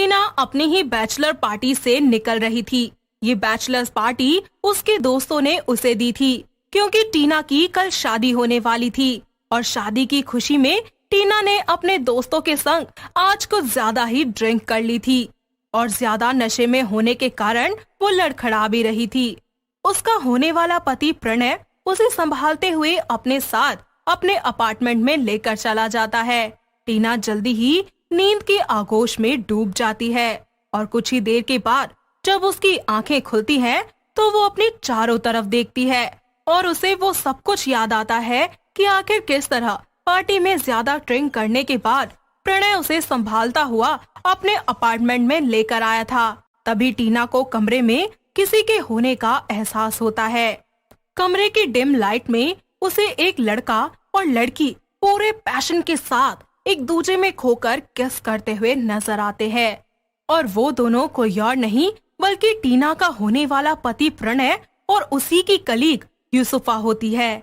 टीना अपनी ही bachelor party से निकल रही थी। ये बैचलर्स पार्टी उसके दोस्तों ने उसे दी थी क्योंकि टीना की कल शादी होने वाली थी और शादी की खुशी में टीना ने अपने दोस्तों के संग आज कुछ ज्यादा ही ड्रिंक कर ली थी और ज्यादा नशे में होने के कारण वो लड़खड़ा भी रही थी। उसका होने वाला पति प्रणय उसे संभालते हुए अपने साथ अपने अपार्टमेंट में लेकर चला जाता है। टीना जल्दी ही नींद के आगोश में डूब जाती है और कुछ ही देर के बाद जब उसकी आंखें खुलती हैं, तो वो अपनी चारों तरफ देखती है और उसे वो सब कुछ याद आता है कि आखिर किस तरह पार्टी में ज्यादा ड्रिंक करने के बाद प्रणय उसे संभालता हुआ अपने अपार्टमेंट में लेकर आया था। तभी टीना को कमरे में किसी के होने का एहसास होता है। कमरे की डिम लाइट में उसे एक लड़का और लड़की पूरे पैशन के साथ एक दूसरे में खोकर किस करते हुए नजर आते हैं और वो दोनों कोई और नहीं बल्कि टीना का होने वाला पति प्रणय और उसी की कलीग यूसुफा होती है।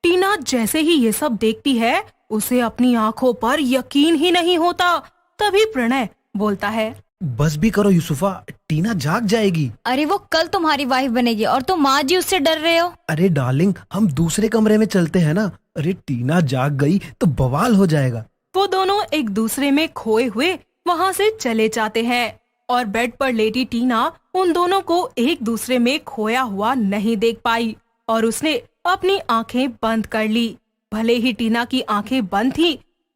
टीना जैसे ही ये सब देखती है उसे अपनी आंखों पर यकीन ही नहीं होता। तभी प्रणय बोलता है, बस भी करो यूसुफा, टीना जाग जाएगी। अरे वो कल तुम्हारी वाइफ बनेगी और तुम आज ही उससे डर रहे हो। अरे डार्लिंग, हम दूसरे कमरे में चलते हैं ना। अरे टीना जाग गई तो बवाल हो जाएगा। वो दोनों एक दूसरे में खोए हुए वहाँ से चले जाते हैं और बेड पर लेटी टीना उन दोनों को एक दूसरे में खोया हुआ नहीं देख पाई और उसने अपनी आंखें बंद कर ली। भले ही टीना की आंखें बंद थी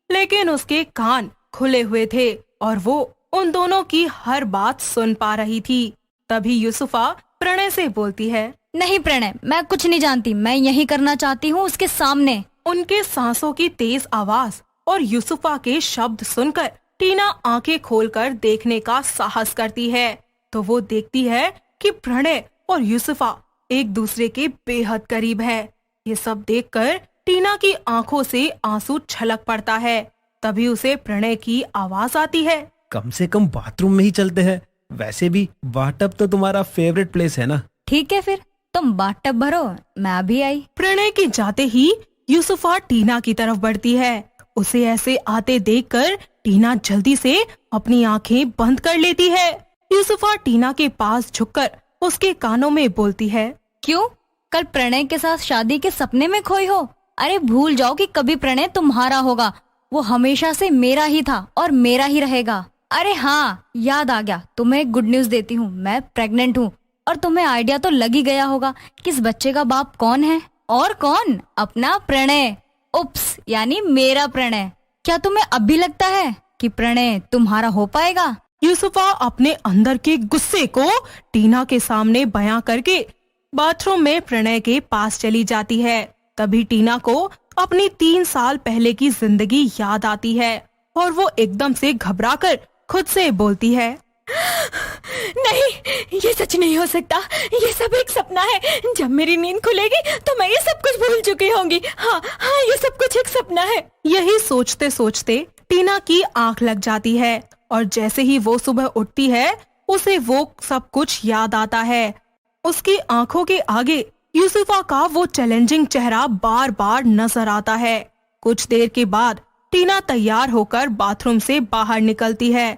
लेकिन उसके कान खुले हुए थे और वो उन दोनों की हर बात सुन पा रही थी। तभी यूसुफा प्रणय से बोलती है, नहीं प्रणय, मैं कुछ नहीं जानती, मैं यही करना चाहती हूँ उसके सामने। उनके सांसों की तेज आवाज और यूसुफा के शब्द सुनकर टीना आंखें खोलकर देखने का साहस करती है तो वो देखती है कि प्रणय और यूसुफा एक दूसरे के बेहद करीब है। ये सब देखकर टीना की आंखों से आंसू छलक पड़ता है। तभी उसे प्रणय की आवाज आती है, कम से कम बाथरूम में ही चलते हैं। वैसे भी बाथटब तो तुम्हारा फेवरेट प्लेस है ना। ठीक है फिर तुम बाथटब भरो, मैं अभी आई। प्रणय के जाते ही यूसुफा टीना की तरफ बढ़ती है। उसे ऐसे आते देखकर टीना जल्दी से अपनी आंखें बंद कर लेती है। यूसुफा टीना के पास झुककर उसके कानों में बोलती है, क्यों, कल प्रणय के साथ शादी के सपने में खोई हो? अरे भूल जाओ कि कभी प्रणय तुम्हारा होगा, वो हमेशा से मेरा ही था और मेरा ही रहेगा। अरे हाँ, याद आ गया, तुम्हें एक गुड न्यूज देती हूँ, मैं प्रेग्नेंट हूँ। और तुम्हें आइडिया तो लग ही गया होगा कि इस बच्चे का बाप कौन है। और कौन? अपना प्रणय। उप्स, यानी मेरा प्रणय। क्या तुम्हें अब भी लगता है कि प्रणय तुम्हारा हो पाएगा? यूसुफा अपने अंदर के गुस्से को टीना के सामने बयां करके बाथरूम में प्रणय के पास चली जाती है। तभी टीना को अपनी 3 साल पहले की जिंदगी याद आती है और वो एकदम से घबराकर खुद से बोलती है, नहीं, ये सच नहीं हो सकता, ये सब एक सपना है। जब मेरी नींद खुलेगी तो मैं ये सब कुछ भूल चुकी होंगी। हाँ, ये सब कुछ एक सपना है। यही सोचते सोचते टीना की आंख लग जाती है और जैसे ही वो सुबह उठती है उसे वो सब कुछ याद आता है। उसकी आंखों के आगे यूसुफा का वो चैलेंजिंग चेहरा बार बार नजर आता है। कुछ देर के बाद टीना तैयार होकर बाथरूम से बाहर निकलती है।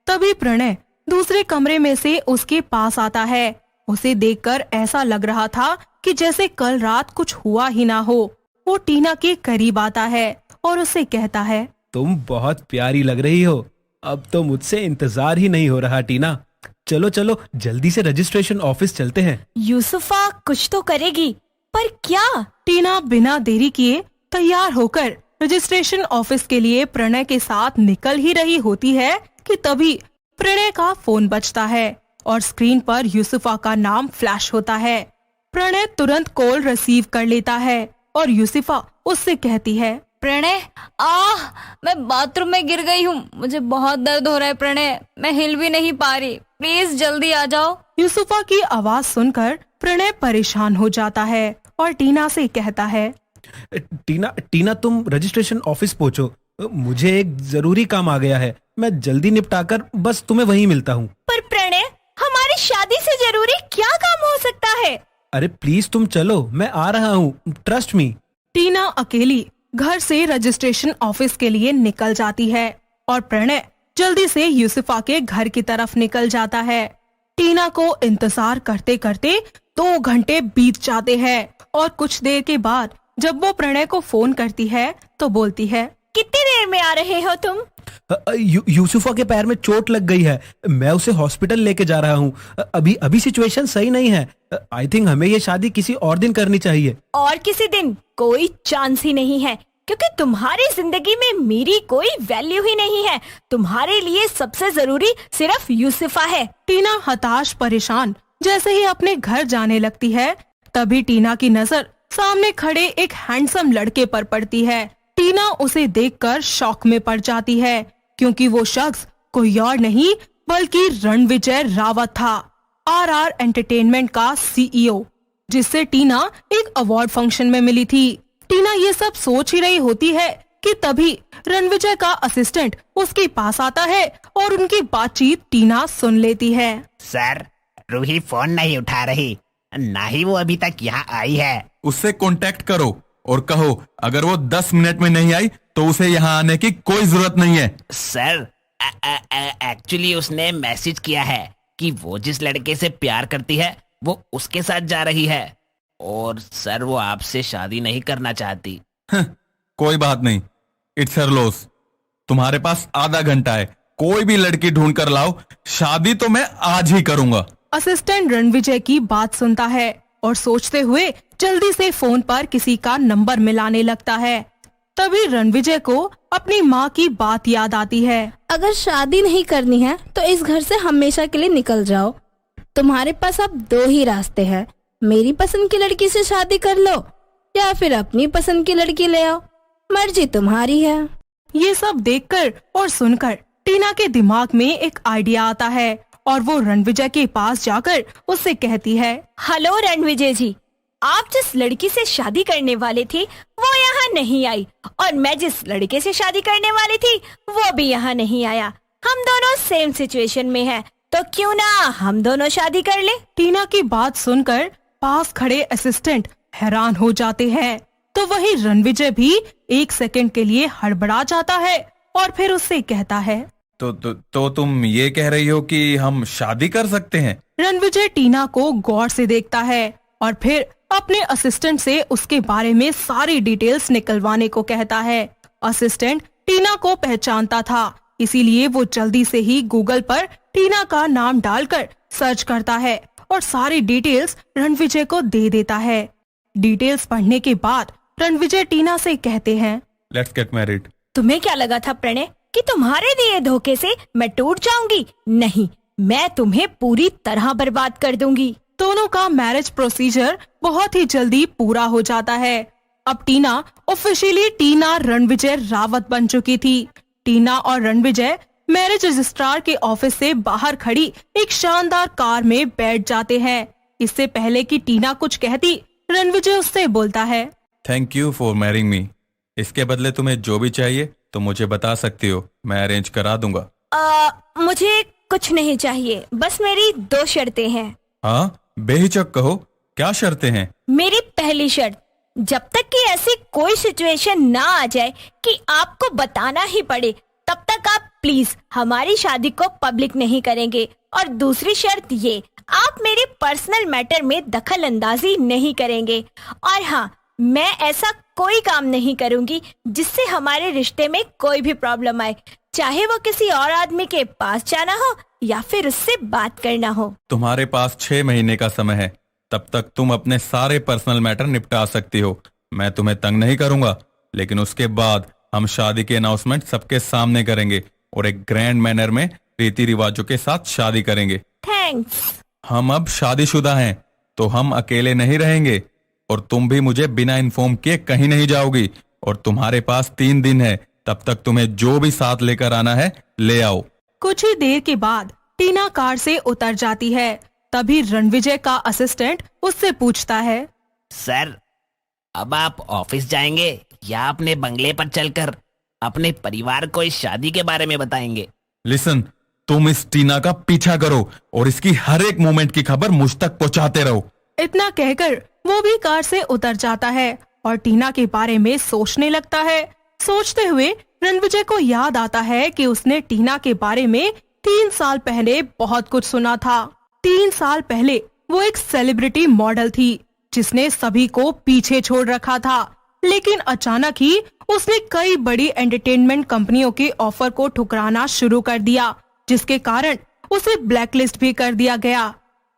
तभी प्रणय दूसरे कमरे में से उसके पास आता है। उसे देखकर ऐसा लग रहा था कि जैसे कल रात कुछ हुआ ही ना हो। वो टीना के करीब आता है और उसे कहता है, तुम बहुत प्यारी लग रही हो। अब तो मुझसे इंतजार ही नहीं हो रहा टीना। चलो चलो जल्दी से रजिस्ट्रेशन ऑफिस चलते हैं। यूसुफा कुछ तो करेगी, पर क्या? टीना बिना देरी किए तैयार होकर रजिस्ट्रेशन ऑफिस के लिए प्रणय के साथ निकल ही रही होती है कि तभी प्रणय का फोन बजता है और स्क्रीन पर यूसुफा का नाम फ्लैश होता है। प्रणय तुरंत कॉल रिसीव कर लेता है और यूसुफा उससे कहती है, प्रणय, मैं बाथरूम में गिर गई हूँ, मुझे बहुत दर्द हो रहा है प्रणय, मैं हिल भी नहीं पा रही, प्लीज जल्दी आ जाओ। यूसुफा की आवाज सुनकर प्रणय परेशान हो जाता है और टीना से कहता है, टीना तुम रजिस्ट्रेशन ऑफिस पहुँचो, मुझे एक जरूरी काम आ गया है, मैं जल्दी निपटाकर बस तुम्हें वहीं मिलता हूँ। पर प्रणय, हमारी शादी से जरूरी क्या काम हो सकता है? अरे प्लीज तुम चलो, मैं आ रहा हूँ, ट्रस्ट मी। टीना अकेली घर से रजिस्ट्रेशन ऑफिस के लिए निकल जाती है और प्रणय जल्दी से यूसुफा के घर की तरफ निकल जाता है। टीना को इंतजार करते करते 2 घंटे बीत जाते हैं और कुछ देर के बाद जब वो प्रणय को फोन करती है तो बोलती है, कितनी देर में आ रहे हो तुम? यूसुफा के पैर में चोट लग गई है, मैं उसे हॉस्पिटल लेके जा रहा हूँ। अभी सिचुएशन सही नहीं है। आई थिंक हमें ये शादी किसी और दिन करनी चाहिए। और किसी दिन? कोई चांस ही नहीं है, क्योंकि तुम्हारी जिंदगी में मेरी कोई वैल्यू ही नहीं है। तुम्हारे लिए सबसे जरूरी सिर्फ यूसुफा है। टीना हताश परेशान जैसे ही अपने घर जाने लगती है, तभी टीना की नजर सामने खड़े एक हैंडसम लड़के पर पड़ती है। टीना उसे देखकर शॉक में पड़ जाती है, क्योंकि वो शख्स कोई और नहीं बल्कि रणविजय रावत था, आरआर एंटरटेनमेंट का सीईओ, जिससे टीना एक अवार्ड फंक्शन में मिली थी। टीना ये सब सोच ही रही होती है कि तभी रणविजय का असिस्टेंट उसके पास आता है और उनकी बातचीत टीना सुन लेती है। सर, रूही फोन नहीं उठा रही, ना ही वो अभी तक यहाँ आई है। उससे कांटेक्ट करो और कहो अगर वो 10 मिनट में नहीं आई तो उसे यहाँ आने की कोई जरूरत नहीं है। सर, एक्चुअली उसने मैसेज किया है कि वो जिस लड़के से प्यार करती है वो उसके साथ जा रही है, और सर वो आपसे शादी नहीं करना चाहती। कोई बात नहीं, इट्स हर लॉस। तुम्हारे पास आधा घंटा है, कोई भी लड़की ढूंढ कर लाओ, शादी तो मैं आज ही करूंगा। असिस्टेंट रणविजय की बात सुनता है और सोचते हुए जल्दी से फोन पर किसी का नंबर मिलाने लगता है। तभी रणविजय को अपनी माँ की बात याद आती है। अगर शादी नहीं करनी है तो इस घर से हमेशा के लिए निकल जाओ। तुम्हारे पास अब 2 ही रास्ते हैं, मेरी पसंद की लड़की से शादी कर लो या फिर अपनी पसंद की लड़की ले आओ, मर्जी तुम्हारी है। ये सब देखकर और सुनकर टीना के दिमाग में एक आइडिया आता है और वो रणविजय के पास जाकर उससे कहती है, हेलो रणविजय जी, आप जिस लड़की से शादी करने वाले थे वो यहाँ नहीं आई, और मैं जिस लड़के से शादी करने वाली थी वो भी यहाँ नहीं आया। हम दोनों सेम सिचुएशन में हैं, तो क्यों ना हम दोनों शादी कर ले। टीना की बात सुनकर पास खड़े असिस्टेंट हैरान हो जाते हैं, तो वही रणविजय भी 1 सेकंड के लिए हड़बड़ा जाता है और फिर उससे कहता है, तो तुम ये कह रही हो कि हम शादी कर सकते हैं? रणविजय टीना को गौर से देखता है और फिर अपने असिस्टेंट से उसके बारे में सारी डिटेल्स निकलवाने को कहता है। असिस्टेंट टीना को पहचानता था, इसीलिए वो जल्दी से ही गूगल पर टीना का नाम डालकर सर्च करता है और सारी डिटेल्स रणविजय को दे देता है। डिटेल्स पढ़ने के बाद रणविजय टीना से कहते हैं, लेट्स गेट मैरिड। तुम्हें क्या लगा था प्रणय कि तुम्हारे दिए धोखे से मैं टूट जाऊंगी? नहीं, मैं तुम्हें पूरी तरह बर्बाद कर दूंगी। दोनों का मैरिज प्रोसीजर बहुत ही जल्दी पूरा हो जाता है। अब टीना ऑफिशियली टीना रणविजय रावत बन चुकी थी। टीना और रणविजय मैरिज रजिस्ट्रार के ऑफिस से बाहर खड़ी एक शानदार कार में बैठ जाते हैं। इससे पहले कि टीना कुछ कहती, रणविजय उससे बोलता है, थैंक यू फॉर मैरिंग मी। इसके बदले तुम्हें जो भी चाहिए तो मुझे बता सकती हो, मैं अरेंज करा दूंगा। मुझे कुछ नहीं चाहिए, बस मेरी 2 शर्तें हैं। हाँ, बेहिचक कहो, क्या शर्तें हैं? मेरी पहली शर्त, जब तक कि ऐसी कोई सिचुएशन ना आ जाए कि आपको बताना ही पड़े, तब तक आप प्लीज हमारी शादी को पब्लिक नहीं करेंगे। और दूसरी शर्त ये, आप मेरे पर्सनल मैटर में दखल अंदाजी नहीं करेंगे। और हाँ, मैं ऐसा कोई काम नहीं करूंगी जिससे हमारे रिश्ते में कोई भी प्रॉब्लम आए, चाहे वो किसी और आदमी के पास जाना हो या फिर उससे बात करना हो। तुम्हारे पास 6 महीने का समय है, तब तक तुम अपने सारे पर्सनल मैटर निपटा सकती हो। मैं तुम्हें तंग नहीं करूंगा, लेकिन उसके बाद हम शादी की अनाउंसमेंट सबके सामने करेंगे और एक ग्रैंड मैनर में रीति रिवाजों के साथ शादी करेंगे। थैंक्स। हम अब शादीशुदा हैं, तो हम अकेले नहीं रहेंगे और तुम भी मुझे बिना इन्फॉर्म किए कहीं नहीं जाओगी। और तुम्हारे पास 3 दिन है, तब तक तुम्हें जो भी साथ लेकर आना है ले आओ। कुछ ही देर के बाद टीना कार से उतर जाती है। तभी रणविजय का असिस्टेंट उससे पूछता है, सर, अब आप ऑफिस जाएंगे या अपने बंगले पर चलकर अपने परिवार को इस शादी के बारे में बताएंगे? लिसन, तुम इस टीना का पीछा करो और इसकी हर एक मोमेंट की खबर मुझ तक पहुंचाते रहो। इतना कहकर वो भी कार से उतर जाता है और टीना के बारे में सोचने लगता है। सोचते हुए रणविजय को याद आता है कि उसने टीना के बारे में 3 साल पहले बहुत कुछ सुना था। 3 साल पहले वो एक सेलिब्रिटी मॉडल थी जिसने सभी को पीछे छोड़ रखा था, लेकिन अचानक ही उसने कई बड़ी एंटरटेनमेंट कंपनियों के ऑफर को ठुकराना शुरू कर दिया, जिसके कारण उसे ब्लैकलिस्ट भी कर दिया गया।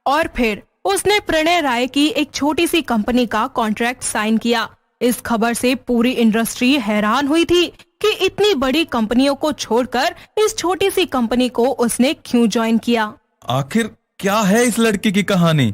और फिर उसने प्रणय राय की एक छोटी सी कंपनी का कॉन्ट्रैक्ट साइन किया। इस खबर से पूरी इंडस्ट्री हैरान हुई थी कि इतनी बड़ी कंपनियों को छोड़कर इस छोटी सी कंपनी को उसने क्यों ज्वाइन किया। आखिर क्या है इस लड़की की कहानी?